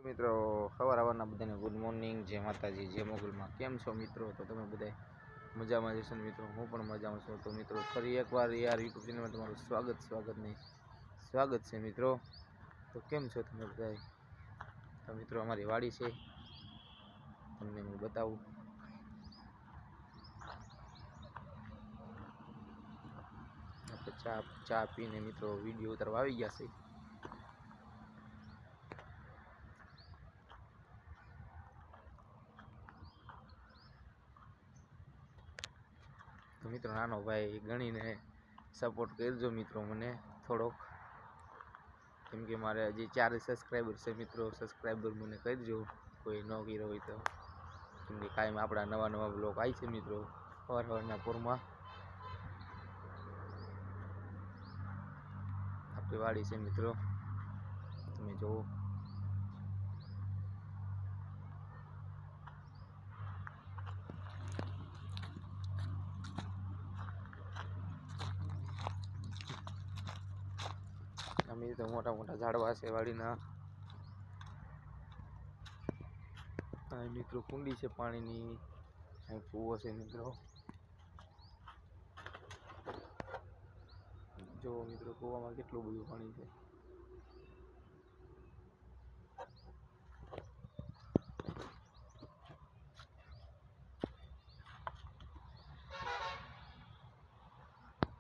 મિત્રો સવારના બધાને ગુડ મોર્નિંગ, જય માતાજી, જય મોગલમાં. કેમ છો મિત્રો? તો તમે બધા મજામાં જશો ને મિત્રો? હું પણ મજામાં છું. તો મિત્રો ફરી એકવાર યાર યુટ્યુબ ચેનલમાં તમારું સ્વાગત છે મિત્રો. તો કેમ છો તમે બધા? તો મિત્રો અમારી વાડી છે, તમને હું બતાવું. આપણે ચા પીને મિત્રો વિડીયો ઉતારવા આવી ગયા છે. તો મિત્રો નાનો ભાઈ ગણીને સપોર્ટ કરજો મિત્રો મને થોડોક, કેમ કે મારે હજી 4 સબસ્ક્રાઈબર છે મિત્રો. સબસ્ક્રાઈબર મને કરજો કોઈ ન કર્યો હોય તો, કેમ કે કાયમ આપણા નવા બ્લોગ આવી છે મિત્રો સવારના પૂરમાં. આપણી વાડી છે મિત્રો, તમે જુઓ. અમે તો મોટા મોટા ઝાડવા છે વાડીના. અહીં મિત્રો કુંડી છે પાણીની, અહીં કૂવો છે મિત્રો. જો મિત્રો કૂવામાં કેટલું બધું પાણી છે.